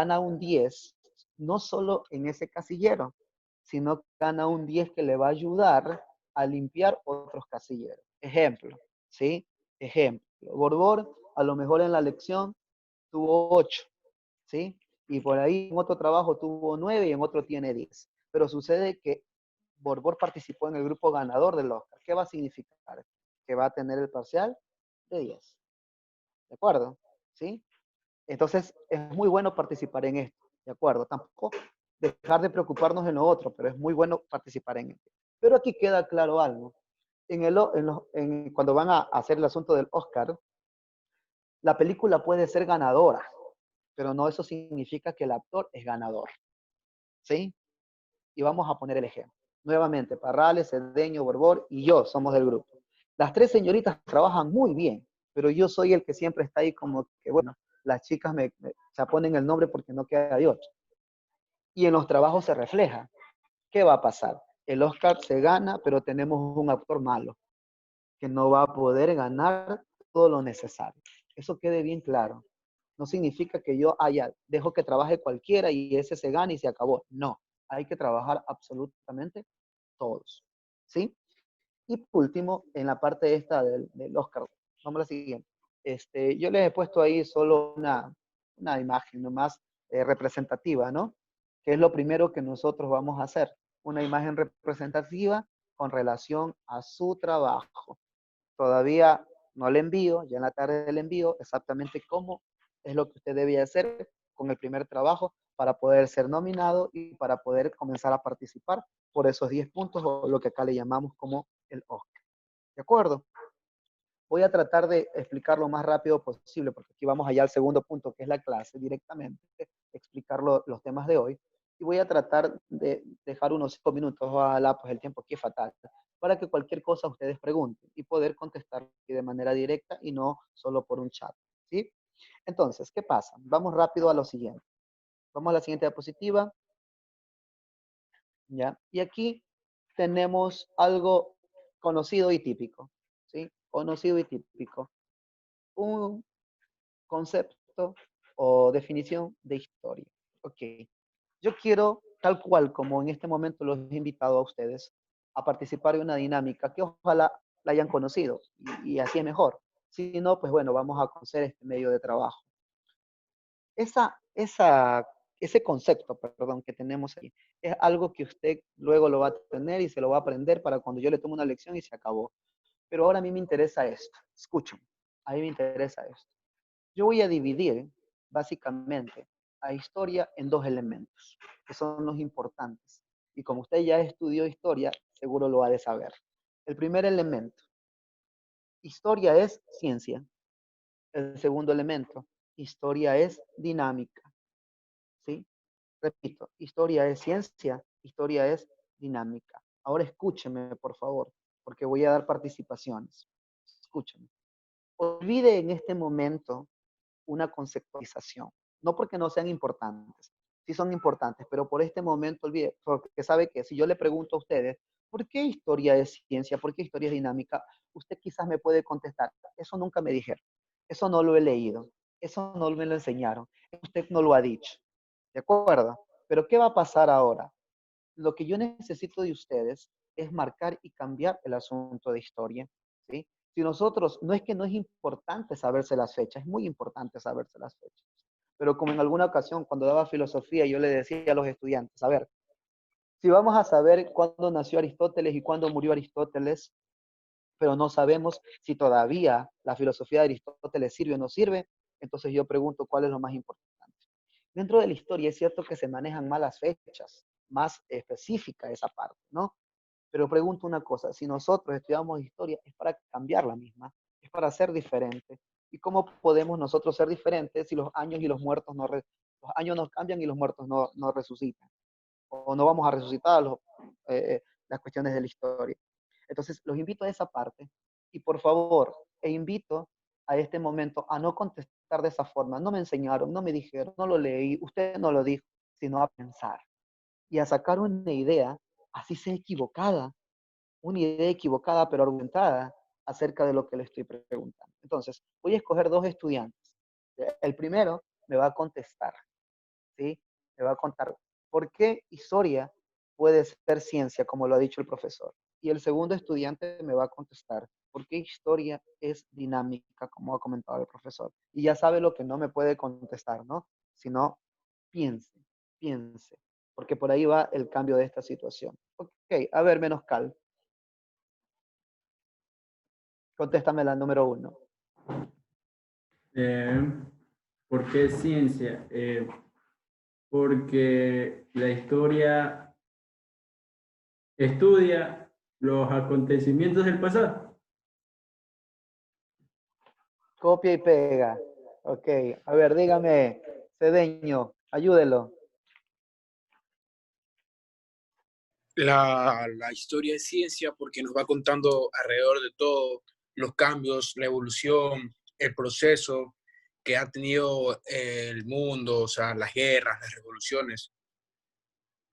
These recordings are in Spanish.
gana un 10, no solo en ese casillero, sino que gana un 10 que le va a ayudar a limpiar otros casilleros. Ejemplo, ¿sí? Ejemplo. Borbor, a lo mejor en la lección tuvo 8, ¿sí? Y por ahí en otro trabajo tuvo 9 y en otro tiene 10. Pero sucede que Borbor participó en el grupo ganador del Oscar. ¿Qué va a significar? Que va a tener el parcial de 10. ¿De acuerdo? ¿Sí? Entonces, es muy bueno participar en esto. ¿De acuerdo? Tampoco dejar de preocuparnos en lo otro, pero es muy bueno participar en esto. Pero aquí queda claro algo. Cuando van a hacer el asunto del Oscar, la película puede ser ganadora, pero no eso significa que el actor es ganador. ¿Sí? Y vamos a poner el ejemplo. Nuevamente, Parrales, Cedeño, Borbor y yo somos del grupo. Las tres señoritas trabajan muy bien, pero yo soy el que siempre está ahí como que, bueno, las chicas se ponen el nombre porque no queda de otro. Y en los trabajos se refleja. ¿Qué va a pasar? El Oscar se gana, pero tenemos un actor malo, que no va a poder ganar todo lo necesario. Eso quede bien claro. No significa que yo dejo que trabaje cualquiera y ese se gane y se acabó. No, hay que trabajar absolutamente todos. ¿Sí? Y por último, en la parte esta del Oscar, vamos a la siguiente. Yo les he puesto ahí solo una imagen nomás representativa, ¿no? Que es lo primero que nosotros vamos a hacer. Una imagen representativa con relación a su trabajo. Todavía no le envío, ya en la tarde le envío exactamente cómo es lo que usted debe hacer con el primer trabajo para poder ser nominado y para poder comenzar a participar por esos 10 puntos o lo que acá le llamamos como el Oscar. ¿De acuerdo? Voy a tratar de explicar lo más rápido posible, porque aquí vamos allá al segundo punto, que es la clase directamente, explicar los temas de hoy. Y voy a tratar de dejar unos 5 minutos, ojalá, pues el tiempo aquí es fatal, para que cualquier cosa ustedes pregunten y poder contestar de manera directa y no solo por un chat. ¿Sí? Entonces, ¿qué pasa? Vamos rápido a lo siguiente. Vamos a la siguiente diapositiva. ¿Ya? Y aquí tenemos algo conocido y típico. ¿Sí? Conocido y típico. Un concepto o definición de historia. Ok. Yo quiero, tal cual como en este momento los he invitado a ustedes, a participar en una dinámica que ojalá la hayan conocido y así es mejor. Si no, pues bueno, vamos a conocer este medio de trabajo. Esa, esa, ese concepto, perdón, que tenemos ahí, es algo que usted luego lo va a tener y se lo va a aprender para cuando yo le tome una lección y se acabó. Pero ahora a mí me interesa esto. Escuchen, a mí me interesa esto. Yo voy a dividir básicamente a historia en dos elementos, que son los importantes. Y como usted ya estudió historia, seguro lo ha de saber. El primer elemento, historia es ciencia. El segundo elemento, historia es dinámica. ¿Sí? Repito, historia es ciencia, historia es dinámica. Ahora escúcheme, por favor, porque voy a dar participaciones. Escúcheme. Olvide en este momento una conceptualización. No porque no sean importantes, sí son importantes, pero por este momento olvide, porque sabe que si yo le pregunto a ustedes, ¿por qué historia es ciencia? ¿Por qué historia es dinámica? Usted quizás me puede contestar, eso nunca me dijeron, eso no lo he leído, eso no me lo enseñaron, usted no lo ha dicho, ¿de acuerdo? Pero ¿qué va a pasar ahora? Lo que yo necesito de ustedes es marcar y cambiar el asunto de historia, ¿sí? Si nosotros, no es que no es importante saberse las fechas, es muy importante saberse las fechas. Pero como en alguna ocasión, cuando daba filosofía, yo le decía a los estudiantes, a ver, si vamos a saber cuándo nació Aristóteles y cuándo murió Aristóteles, pero no sabemos si todavía la filosofía de Aristóteles sirve o no sirve, entonces yo pregunto cuál es lo más importante. Dentro de la historia es cierto que se manejan malas fechas, más específica esa parte, ¿no? Pero pregunto una cosa, si nosotros estudiamos historia es para cambiar la misma, es para ser diferente. ¿Y cómo podemos nosotros ser diferentes si los años y los muertos los años nos cambian y los muertos no resucitan? O no vamos a resucitar las cuestiones de la historia. Entonces, los invito a esa parte y por favor, invito a este momento a no contestar de esa forma. No me enseñaron, no me dijeron, no lo leí, usted no lo dijo, sino a pensar y a sacar una idea, así sea equivocada, una idea equivocada pero argumentada acerca de lo que le estoy preguntando. Entonces, voy a escoger dos estudiantes. El primero me va a contestar, me va a contar por qué historia puede ser ciencia, como lo ha dicho el profesor. Y el segundo estudiante me va a contestar por qué historia es dinámica, como ha comentado el profesor. Y ya sabe lo que no me puede contestar, ¿no? Sino piense, piense, porque por ahí va el cambio de esta situación. Ok, a ver, Menoscal, contéstame la número uno. Eh, ¿Por qué ciencia? Porque la historia estudia los acontecimientos del pasado. Copia y pega. Ok, a ver, dígame, Cedeño, ayúdelo. La historia es ciencia porque nos va contando alrededor de todo los cambios, la evolución, el proceso que ha tenido el mundo, o sea, las guerras, las revoluciones.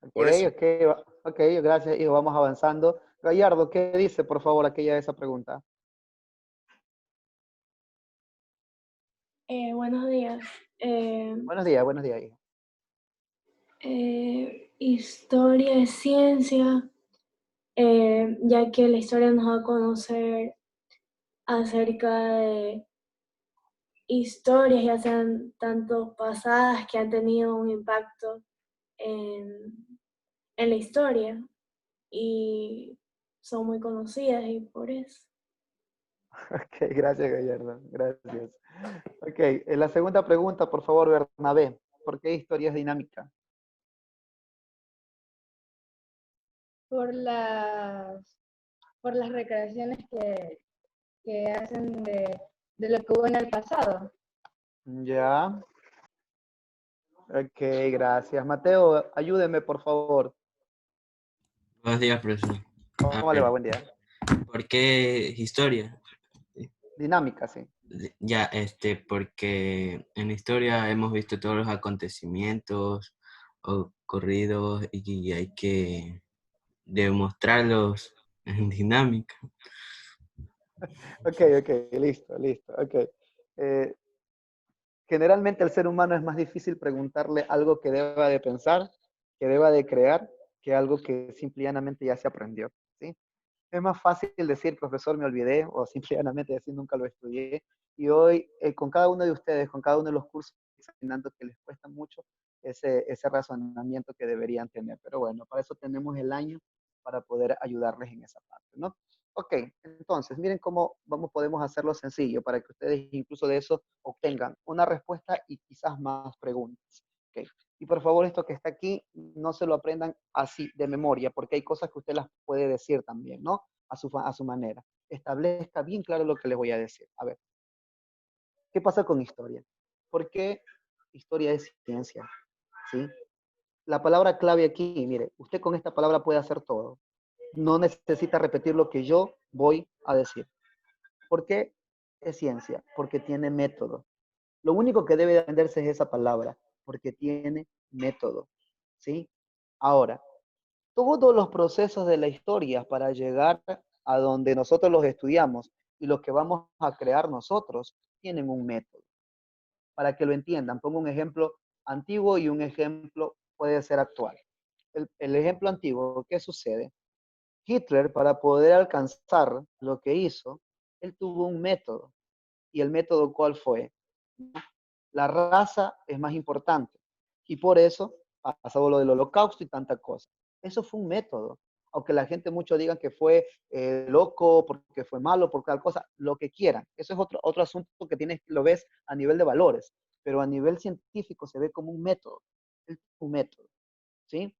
Ok, Por eso, ok, ok, gracias, y vamos avanzando. Gallardo, ¿qué dice, por favor, aquella de esa pregunta? Buenos días. Buenos días, hijo. Historia es ciencia, ya que la historia nos va a conocer acerca de historias, ya sean tanto pasadas que han tenido un impacto en, en la historia y son muy conocidas y por eso. Ok, gracias, Gallardo, gracias. Ok, la segunda pregunta, por favor, Bernabé. ¿Por qué historia es dinámica? por las, por las recreaciones que hacen de lo que hubo en el pasado. Ya. Ok, gracias. Mateo, ayúdeme, por favor. Buenos días, profesor. A ¿Cómo le va? ver, Buen día. ¿por qué historia? Dinámica, sí. Ya, porque en historia hemos visto todos los acontecimientos ocurridos y hay que demostrarlos en dinámica. Ok, ok, listo, listo. Ok. Eh, Generalmente al ser humano es más difícil preguntarle algo que deba de pensar, que deba de crear, que algo que simplemente ya se aprendió, ¿sí? Es más fácil decir, profesor, me olvidé, o simplemente decir, nunca lo estudié. Y hoy, con cada uno de ustedes, con cada uno de los cursos, examinando que les cuesta mucho ese razonamiento que deberían tener. Pero bueno, para eso tenemos el año para poder ayudarles en esa parte, ¿no? Ok, entonces, miren cómo podemos hacerlo sencillo para que ustedes incluso de eso obtengan una respuesta y quizás más preguntas. Ok, y por favor, esto que está aquí, no se lo aprendan así de memoria, porque hay cosas que usted las puede decir también, ¿no? A su manera. Establezca bien claro lo que les voy a decir. A ver, ¿qué pasa con historia? ¿Por qué historia es ciencia? ¿Sí? La palabra clave aquí, mire, usted con esta palabra puede hacer todo. No necesita repetir lo que yo voy a decir. ¿Por qué es ciencia? Porque tiene método. Lo único que debe de aprenderse es esa palabra, porque tiene método. ¿Sí? Ahora, todos los procesos de la historia para llegar a donde nosotros los estudiamos y los que vamos a crear nosotros tienen un método. Para que lo entiendan, pongo un ejemplo antiguo y un ejemplo puede ser actual. El ejemplo antiguo, ¿qué sucede? Hitler, para poder alcanzar lo que hizo, él tuvo un método. ¿Y el método cuál fue? La raza es más importante. Y por eso pasó lo del holocausto y tanta cosa. Eso fue un método. Aunque la gente mucho diga que fue loco, porque fue malo, por tal cosa, lo que quieran. Eso es otro asunto que tienes, lo ves a nivel de valores, pero a nivel científico se ve como un método. Es un método. ¿Sí?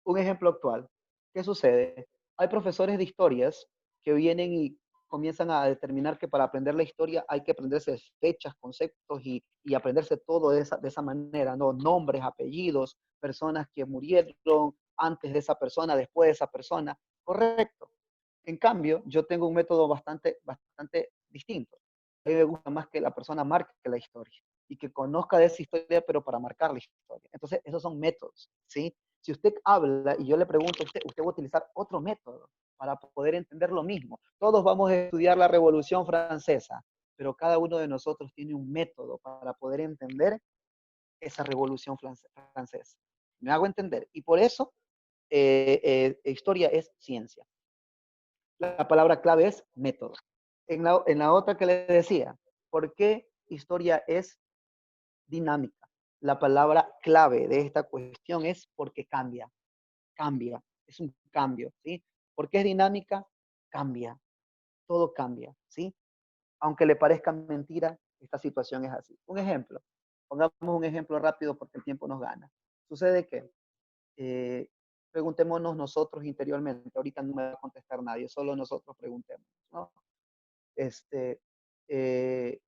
Un ejemplo actual. ¿Qué sucede? Hay profesores de historias que vienen y comienzan a determinar que para aprender la historia hay que aprenderse fechas, conceptos y aprenderse todo de esa manera, ¿no? Nombres, apellidos, personas que murieron antes de esa persona, después de esa persona. Correcto. En cambio, yo tengo un método bastante distinto. A mí me gusta más que la persona marque la historia y que conozca de esa historia, pero para marcar la historia. Entonces, esos son métodos, ¿sí? Si usted habla y yo le pregunto a usted, usted va a utilizar otro método para poder entender lo mismo. Todos vamos a estudiar la Revolución Francesa, pero cada uno de nosotros tiene un método para poder entender esa revolución francesa. ¿Me hago entender? Y por eso historia es ciencia. La palabra clave es método. En la otra que le decía, ¿por qué historia es dinámica? La palabra clave de esta cuestión es porque cambia, es un cambio, ¿sí? ¿Por qué es dinámica? Cambia, todo cambia, ¿sí? Aunque le parezca mentira, esta situación es así. Un ejemplo, pongamos un ejemplo rápido porque el tiempo nos gana. Sucede que, preguntémonos nosotros interiormente, ahorita no me va a contestar nadie, solo nosotros preguntemos, ¿no? Este, eh,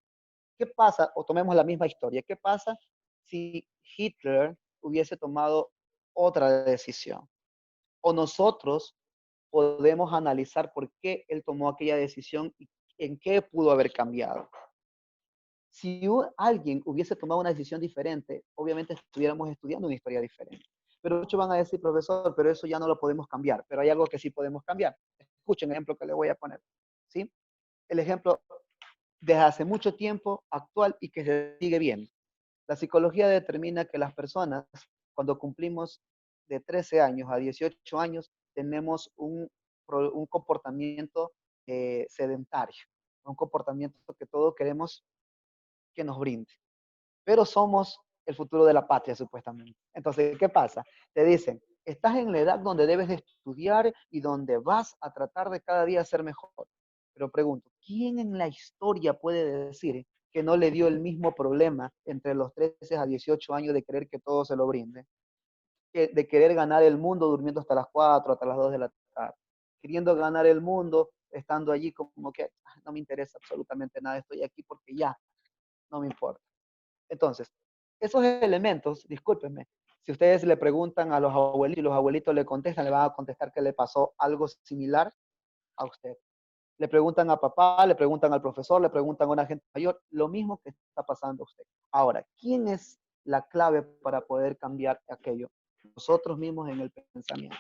¿Qué pasa? O tomemos la misma historia, ¿qué pasa si Hitler hubiese tomado otra decisión? O nosotros podemos analizar por qué él tomó aquella decisión y en qué pudo haber cambiado. Si alguien hubiese tomado una decisión diferente, obviamente estuviéramos estudiando una historia diferente. Pero muchos van a decir, profesor, pero eso ya no lo podemos cambiar. Pero hay algo que sí podemos cambiar. Escuchen el ejemplo que le voy a poner. ¿Sí? El ejemplo desde hace mucho tiempo, actual y que se sigue viendo. La psicología determina que las personas, cuando cumplimos de 13 años a 18 años, tenemos un comportamiento sedentario, un comportamiento que todos queremos que nos brinde. Pero somos el futuro de la patria, supuestamente. Entonces, ¿qué pasa? Te dicen, estás en la edad donde debes de estudiar y donde vas a tratar de cada día ser mejor. Pero pregunto, ¿quién en la historia puede decir que no le dio el mismo problema entre los 13 a 18 años de querer que todo se lo brinde? De querer ganar el mundo durmiendo hasta las 4, hasta las 2 de la tarde. Queriendo ganar el mundo, estando allí como que no me interesa absolutamente nada, estoy aquí porque ya, no me importa. Entonces, esos elementos, discúlpenme, si ustedes le preguntan a los abuelitos y los abuelitos le contestan, le van a contestar que le pasó algo similar a usted. Le preguntan a papá, le preguntan al profesor, le preguntan a una gente mayor, lo mismo que está pasando a usted. Ahora, ¿quién es la clave para poder cambiar aquello? Nosotros mismos en el pensamiento,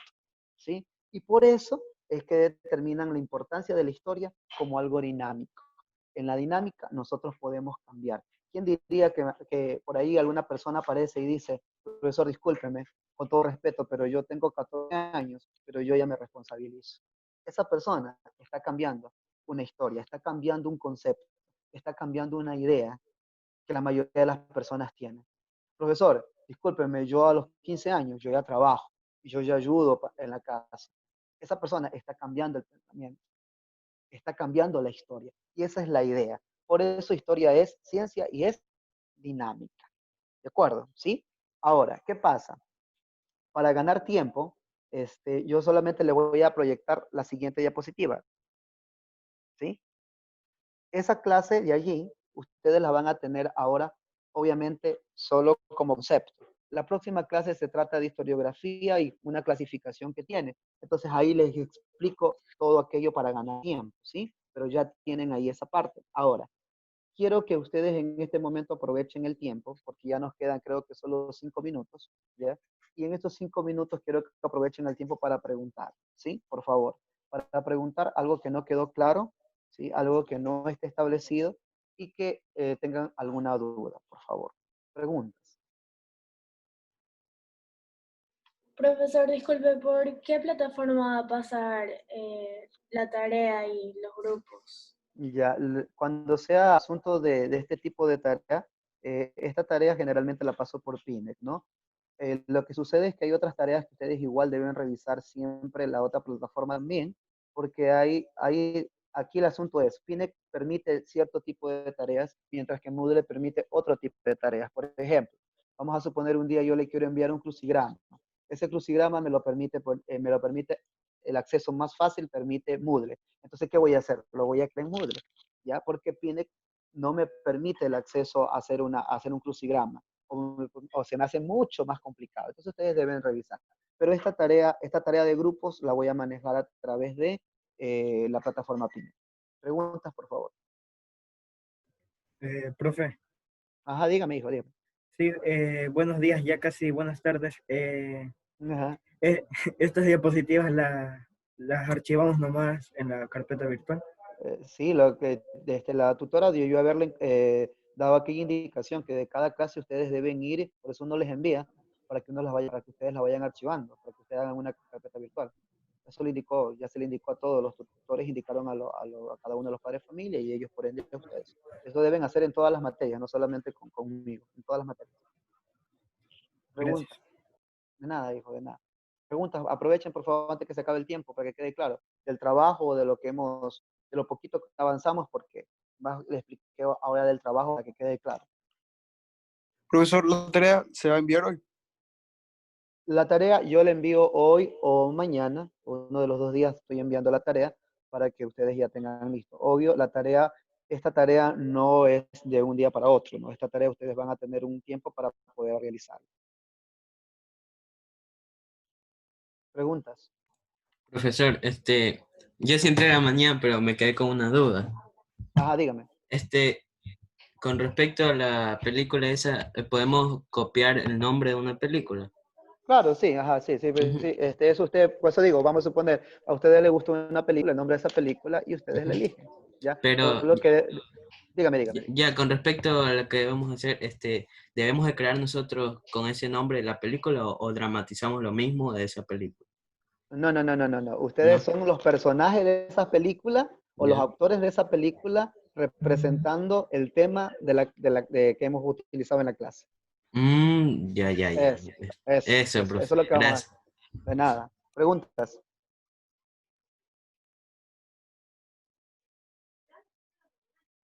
¿sí? Y por eso es que determinan la importancia de la historia como algo dinámico. En la dinámica nosotros podemos cambiar. ¿Quién diría que por ahí alguna persona aparece y dice, profesor, discúlpeme, con todo respeto, pero yo tengo 14 años, pero yo ya me responsabilizo? Esa persona está cambiando una historia, está cambiando un concepto, está cambiando una idea que la mayoría de las personas tienen. Profesor, discúlpeme, yo a los 15 años, yo ya trabajo y yo ya ayudo en la casa. Esa persona está cambiando el pensamiento, está cambiando la historia. Y esa es la idea. Por eso historia es ciencia y es dinámica. ¿De acuerdo? ¿Sí? Ahora, ¿qué pasa? Para ganar tiempo, yo solamente le voy a proyectar la siguiente diapositiva. ¿Sí? Esa clase de allí, ustedes la van a tener ahora, obviamente, solo como concepto. La próxima clase se trata de historiografía y una clasificación que tiene. Entonces ahí les explico todo aquello para ganar tiempo, ¿sí? Pero ya tienen ahí esa parte. Ahora, quiero que ustedes en este momento aprovechen el tiempo, porque ya nos quedan creo que solo 5 minutos, ¿ya? Y en estos 5 minutos quiero que aprovechen el tiempo para preguntar, ¿sí? Por favor, para preguntar algo que no quedó claro, ¿sí? Algo que no esté establecido y que tengan alguna duda, por favor. Preguntas. Profesor, disculpe, ¿por qué plataforma va a pasar la tarea y los grupos? Ya, cuando sea asunto de este tipo de tarea, esta tarea generalmente la paso por PINEC, ¿no? Lo que sucede es que hay otras tareas que ustedes igual deben revisar siempre la otra plataforma también, porque aquí el asunto es, PINEC permite cierto tipo de tareas, mientras que Moodle permite otro tipo de tareas. Por ejemplo, vamos a suponer un día yo le quiero enviar un crucigrama. Ese crucigrama me lo permite el acceso más fácil, permite Moodle. Entonces, ¿qué voy a hacer? Lo voy a crear en Moodle, ¿ya? Porque PINEC no me permite el acceso a hacer un crucigrama o se me hace mucho más complicado. Entonces ustedes deben revisar. Pero esta tarea de grupos la voy a manejar a través de la plataforma PINEC. Preguntas, por favor. Profe, Ajá, dígame, hijo, dígame. sí, buenos días, ya casi buenas tardes. Ajá. Estas diapositivas las archivamos nomás en la carpeta virtual. Sí, lo que desde la tutora debió haberle daba aquella indicación que de cada clase ustedes deben ir, por eso uno les envía, para que para que ustedes la vayan archivando, para que ustedes hagan una carpeta virtual. Eso le indicó, ya se le indicó a todos los tutores, indicaron a cada uno de los padres de familia y ellos por ende a ustedes. Eso deben hacer en todas las materias, no solamente conmigo, en todas las materias. Gracias. Preguntas. De nada, hijo, de nada. Preguntas, aprovechen por favor antes que se acabe el tiempo para que quede claro del trabajo, de lo que de lo poquito que avanzamos, porque más les expliqué ahora del trabajo para que quede claro. Profesor, la tarea se va a enviar hoy. La tarea yo la envío hoy o mañana, uno de los 2 días estoy enviando la tarea para que ustedes ya tengan listo. Obvio, esta tarea no es de un día para otro, ¿no? Esta tarea ustedes van a tener un tiempo para poder realizarla. ¿Preguntas? Profesor, yo sí entré a la mañana, pero me quedé con una duda. Ajá, dígame. Con respecto a la película esa, ¿podemos copiar el nombre de una película? Claro, sí, ajá, sí, Ujú. sí, eso usted, por eso digo, vamos a suponer, a ustedes les gustó una película, el nombre de esa película, y ustedes la Ujú. eligen, ¿ya? Pero Solo que, dígame, dígame. ya con respecto a lo que debemos hacer, ¿debemos de crear nosotros con ese nombre la película o dramatizamos lo mismo de esa película? No, no, no, no, no, no. Ustedes ¿No? son los personajes de esa película o los Ya. actores de esa película representando el tema que hemos utilizado en la clase. Ya, ya, ya. Eso, eso, Eso, eso es profe. lo que vamos a hacer. Gracias. De nada. Preguntas.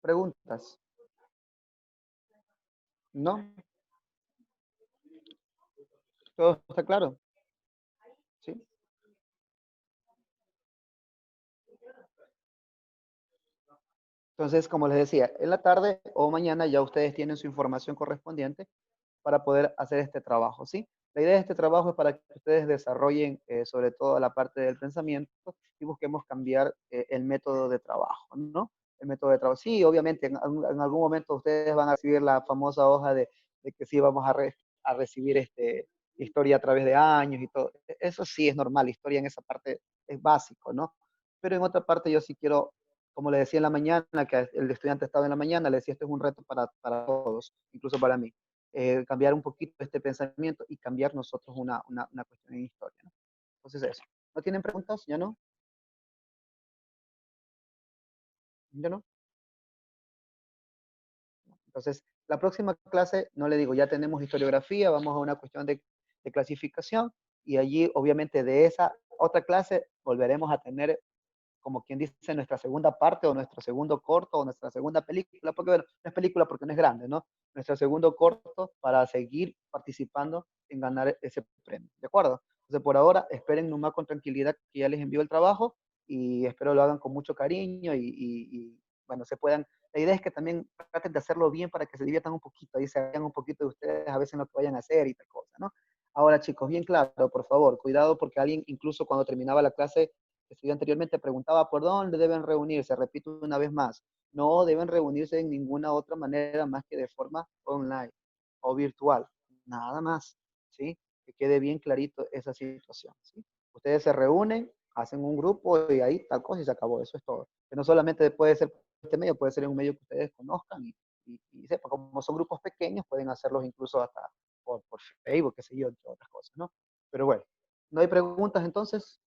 Preguntas. ¿No? ¿Todo está claro? ¿Sí? Entonces, como les decía, en la tarde o mañana ya ustedes tienen su información correspondiente para poder hacer este trabajo, ¿sí? La idea de este trabajo es para que ustedes desarrollen sobre todo la parte del pensamiento y busquemos cambiar el método de trabajo, ¿no? El método de trabajo. Sí, obviamente, en algún momento ustedes van a recibir la famosa hoja de que sí vamos a recibir historia a través de años y todo. Eso sí es normal, historia en esa parte es básico, ¿no? Pero en otra parte yo sí quiero, como le decía en la mañana, que el estudiante estaba en la mañana, le decía, esto es un reto para todos, incluso para mí. Cambiar un poquito este pensamiento y cambiar nosotros una cuestión en historia, ¿no? Entonces eso. ¿No tienen preguntas? ¿Ya no? ¿Ya no? Entonces, la próxima clase, no le digo, ya tenemos historiografía, vamos a una cuestión de clasificación y allí, obviamente, de esa otra clase volveremos a tener como quien dice, nuestra segunda parte o nuestro segundo corto o nuestra segunda película, porque bueno, no es película porque no es grande, ¿no? Nuestro segundo corto para seguir participando en ganar ese premio, ¿de acuerdo? Entonces, por ahora, esperen nomás con tranquilidad que ya les envío el trabajo y espero lo hagan con mucho cariño bueno, la idea es que también traten de hacerlo bien para que se diviertan un poquito, ahí se hagan un poquito de ustedes a veces en lo que vayan a hacer y tal cosa, ¿no? Ahora, chicos, bien claro, por favor, cuidado porque alguien, incluso cuando terminaba la clase, estudié anteriormente, preguntaba por dónde deben reunirse. Repito una vez más, no deben reunirse de ninguna otra manera más que de forma online o virtual. Nada más, ¿sí? Que quede bien clarito esa situación, ¿sí? Ustedes se reúnen, hacen un grupo y ahí tal cosa y se acabó. Eso es todo. Que no solamente puede ser por este medio, puede ser en un medio que ustedes conozcan y sepan. Como son grupos pequeños, pueden hacerlos incluso hasta por Facebook, qué sé yo, entre otras cosas, ¿no? Pero bueno, ¿no hay preguntas entonces?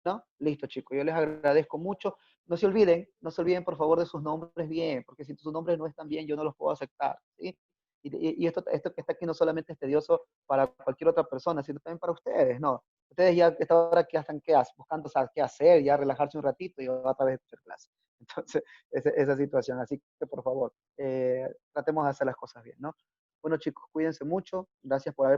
¿No? Listo, chicos, yo les agradezco mucho. No se olviden por favor de sus nombres bien, porque si sus nombres no están bien, yo no los puedo aceptar, ¿sí? Y esto que está aquí no solamente es tedioso para cualquier otra persona, sino también para ustedes, ¿no? Ustedes ya a esta hora que están buscando saber qué hacer, ya relajarse un ratito y otra vez escuchar clase. Entonces, esa situación. Así que por favor, tratemos de hacer las cosas bien, ¿no? Bueno, chicos, cuídense mucho. Gracias por haber